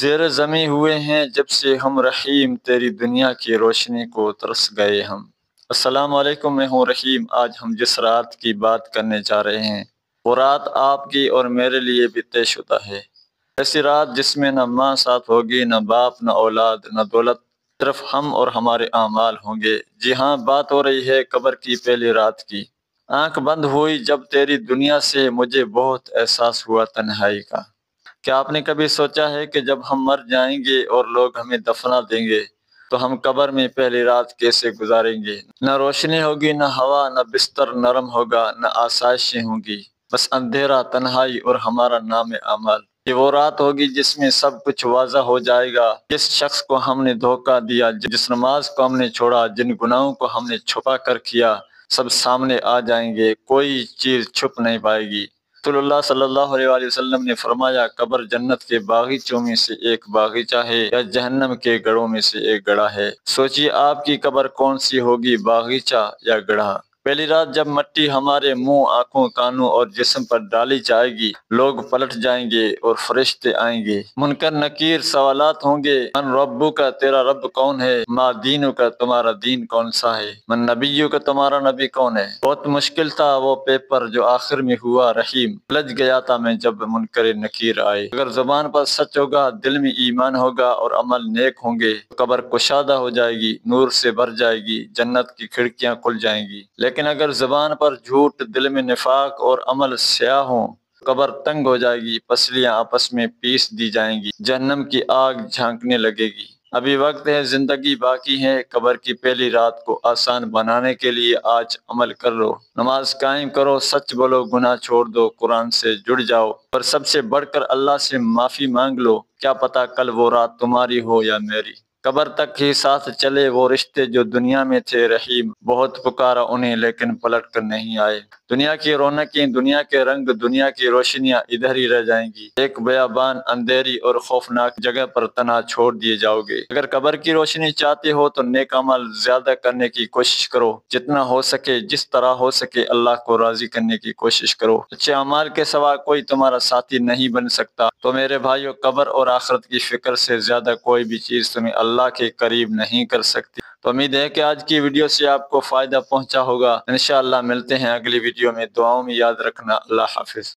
زیر زمیں ہوئے ہیں جب سے ہم رحیم، تیری دنیا کی روشنی کو ترس گئے ہم۔ السلام علیکم، میں ہوں رحیم۔ آج ہم جس رات کی بات کرنے جا رہے ہیں وہ رات آپ کی اور میرے لیے بھی طے شدہ ہے۔ ایسی رات جس میں نہ ماں ساتھ ہوگی، نہ باپ، نہ اولاد، نہ دولت، صرف ہم اور ہمارے اعمال ہوں گے۔ جی ہاں، بات ہو رہی ہے قبر کی پہلی رات کی۔ آنکھ بند ہوئی جب تیری دنیا سے، مجھے بہت احساس ہوا تنہائی کا۔ کیا آپ نے کبھی سوچا ہے کہ جب ہم مر جائیں گے اور لوگ ہمیں دفنا دیں گے تو ہم قبر میں پہلی رات کیسے گزاریں گے؟ نہ روشنی ہوگی، نہ ہوا، نہ بستر نرم ہوگا، نہ آسائشیں ہوں گی، بس اندھیرا، تنہائی اور ہمارا نام اعمال۔ یہ وہ رات ہوگی جس میں سب کچھ واضح ہو جائے گا۔ جس شخص کو ہم نے دھوکہ دیا، جس نماز کو ہم نے چھوڑا، جن گناہوں کو ہم نے چھپا کر کیا، سب سامنے آ جائیں گے، کوئی چیز چھپ نہیں پائے گی۔ رسول اللہ صلی اللہ علیہ وآلہ وسلم نے فرمایا، قبر جنت کے باغیچوں میں سے ایک باغیچہ ہے یا جہنم کے گڑھوں میں سے ایک گڑھا ہے۔ سوچئے آپ کی قبر کون سی ہوگی، باغیچہ یا گڑھا؟ پہلی رات جب مٹی ہمارے منہ، آنکھوں، کانوں اور جسم پر ڈالی جائے گی، لوگ پلٹ جائیں گے اور فرشتے آئیں گے۔ منکر نکیر سوالات ہوں گے، من ربک، تیرا رب کون ہے؟ ما دینک، تمہارا دین کون سا ہے؟ من نبیک، تمہارا نبی کون ہے؟ بہت مشکل تھا وہ پیپر جو آخر میں ہوا رحیم، الجھ گیا تھا میں جب منکر نکیر آئے۔ اگر زبان پر سچ ہوگا، دل میں ایمان ہوگا اور عمل نیک ہوں گے تو قبر کشادہ ہو جائے گی، نور سے بھر جائے گی، جنت کی کھڑکیاں کھل جائیں گی۔ لیکن اگر زبان پر جھوٹ، دل میں نفاق اور عمل سیاہ ہوں، قبر تنگ ہو جائے گی، پسلیاں آپس میں پیس دی جائیں گی، جہنم کی آگ جھانکنے لگے گی۔ ابھی وقت ہے، زندگی باقی ہے۔ قبر کی پہلی رات کو آسان بنانے کے لیے آج عمل کر لو، نماز قائم کرو، سچ بولو، گناہ چھوڑ دو، قرآن سے جڑ جاؤ، اور سب سے بڑھ کر اللہ سے معافی مانگ لو۔ کیا پتہ کل وہ رات تمہاری ہو یا میری۔ قبر تک ہی ساتھ چلے وہ رشتے جو دنیا میں تھے رحیم، بہت پکارا انہیں لیکن پلٹ کر نہیں آئے۔ دنیا کی رونقیں، دنیا کے رنگ، دنیا کی روشنیاں ادھر ہی رہ جائیں گی۔ ایک بیابان، اندھیری اور خوفناک جگہ پر تنہا چھوڑ دیے جاؤ گے۔ اگر قبر کی روشنی چاہتے ہو تو نیک عمل زیادہ کرنے کی کوشش کرو، جتنا ہو سکے، جس طرح ہو سکے اللہ کو راضی کرنے کی کوشش کرو۔ اچھے اعمال کے سوا کوئی تمہارا ساتھی نہیں بن سکتا۔ تو میرے بھائیو، قبر اور آخرت کی فکر سے زیادہ کوئی بھی چیز تمہیں اللہ کے قریب نہیں کر سکتی۔ تو امید ہے کہ آج کی ویڈیو سے آپ کو فائدہ پہنچا ہوگا۔ انشاءاللہ ملتے ہیں اگلی ویڈیو میں، دعاؤں میں یاد رکھنا۔ اللہ حافظ۔